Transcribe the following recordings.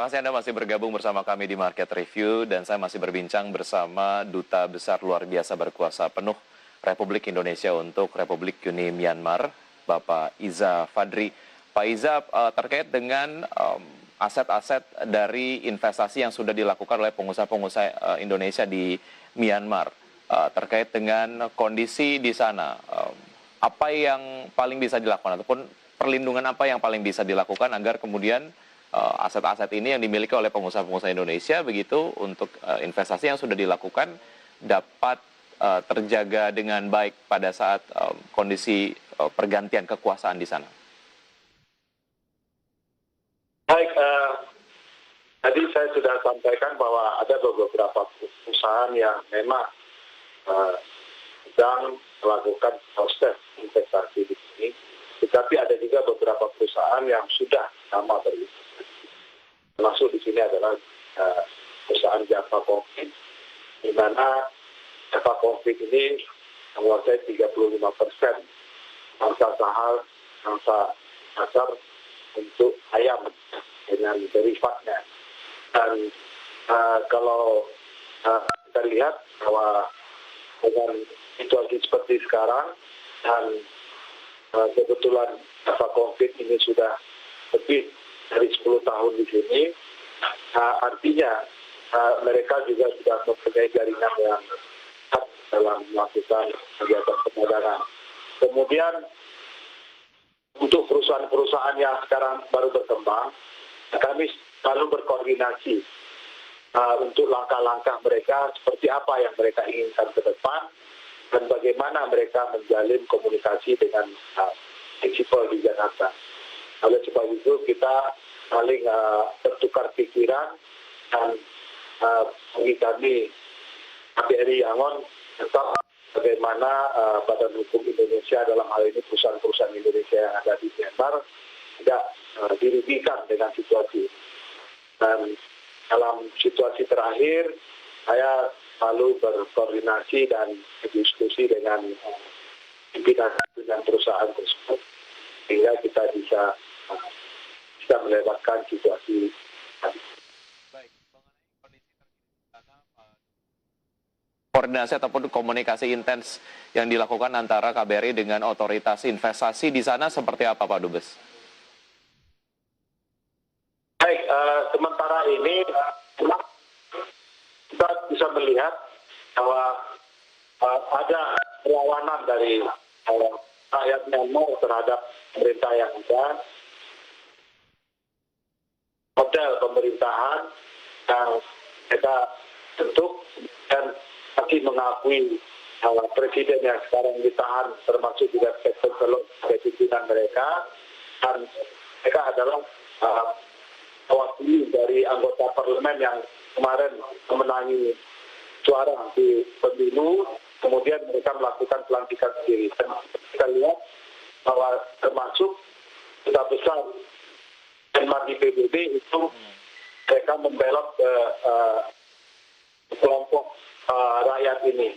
kasih Anda masih bergabung bersama kami di Market Review dan saya masih berbincang bersama Duta Besar Luar Biasa Berkuasa Penuh Republik Indonesia untuk Republik Uni Myanmar, Bapak Iza Fadri. Pak Iza, terkait dengan aset-aset dari investasi yang sudah dilakukan oleh pengusaha-pengusaha Indonesia di Myanmar, terkait dengan kondisi di sana, apa yang paling bisa dilakukan ataupun perlindungan apa yang paling bisa dilakukan agar kemudian aset-aset ini yang dimiliki oleh pengusaha-pengusaha Indonesia begitu untuk investasi yang sudah dilakukan dapat terjaga dengan baik pada saat kondisi pergantian kekuasaan di sana. Baik, tadi saya sudah sampaikan bahwa ada beberapa perusahaan yang memang sedang melakukan proses investasi di sini, tetapi ada juga beberapa perusahaan yang sudah lama berinvestasi. Termasuk di sini adalah perusahaan Java Config, di mana Java Config ini menguasai 35% mangsa saham, mangsa pasar untuk ayam dengan derivatnya. Dan kalau kita lihat bahwa dengan situasi seperti sekarang dan kebetulan Java Config ini sudah lebih dari 10 tahun di sini, artinya mereka juga sudah mempunyai jaringan yang kuat dalam melakukan kegiatan perdagangan. Kemudian untuk perusahaan-perusahaan yang sekarang baru berkembang, kami selalu berkoordinasi untuk langkah-langkah mereka seperti apa yang mereka inginkan ke depan dan bagaimana mereka menjalin komunikasi dengan prinsipal di Jakarta. Oleh sebab itu kita saling bertukar pikiran dan bagi kami KBRI Yangon tetap bagaimana Badan Hukum Indonesia dalam hal ini perusahaan-perusahaan Indonesia yang ada di Myanmar tidak dirugikan dengan situasi. Dan dalam situasi terakhir saya selalu berkoordinasi dan berdiskusi dengan pimpinan perusahaan tersebut sehingga kita bisa melewatkan situasi tadi. Baik, mengenai kondisi terkini di sana, koordinasi ataupun komunikasi intens yang dilakukan antara KBRI dengan otoritas investasi di sana seperti apa, Pak Dubes? Baik, sementara ini kita bisa melihat bahwa ada perlawanan dari rakyat Myanmar terhadap pemerintah yang ada, model pemerintahan yang mereka bentuk dan masih mengakui bahwa presiden yang sekarang ditahan termasuk juga sektor sebagai pimpinan mereka, dan mereka adalah mewakili dari anggota parlemen yang kemarin memenangi suara di pemilu, kemudian mereka melakukan pelantikan sendiri. Dan kita lihat bahwa termasuk duta besar Myanmar di PBB itu mereka membelot ke kelompok rakyat ini.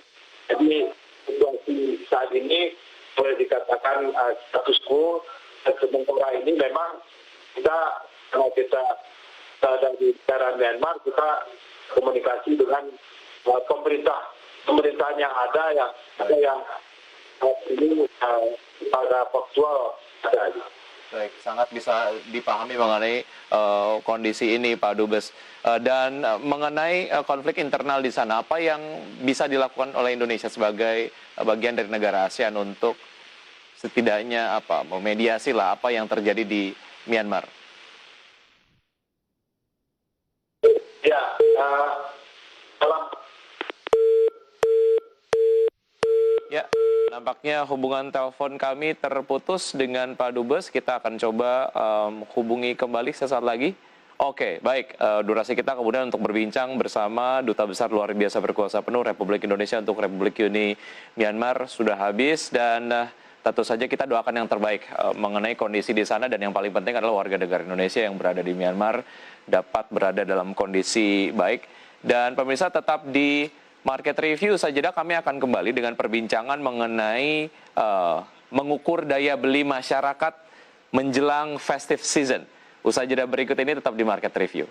Jadi situasi saat ini boleh dikatakan status quo, dan sementara ini memang kalau kita ada di negara Myanmar, kita komunikasi dengan pemerintahan yang ada yang ini pada faktual ada. Baik, sangat bisa dipahami mengenai kondisi ini, Pak Dubes. Dan mengenai konflik internal di sana, apa yang bisa dilakukan oleh Indonesia sebagai bagian dari negara ASEAN untuk setidaknya memediasi apa yang terjadi di Myanmar? Ya, nampaknya hubungan telepon kami terputus dengan Pak Dubes. Kita akan coba hubungi kembali sesaat lagi. Oke, baik. Durasi kita kemudian untuk berbincang bersama Duta Besar Luar Biasa Berkuasa Penuh Republik Indonesia untuk Republik Uni Myanmar sudah habis, dan tentu saja kita doakan yang terbaik mengenai kondisi di sana, dan yang paling penting adalah warga negara Indonesia yang berada di Myanmar dapat berada dalam kondisi baik. Dan pemirsa tetap di Market Review saja, kami akan kembali dengan perbincangan mengenai mengukur daya beli masyarakat menjelang festive season. Usai jeda berikut ini tetap di Market Review.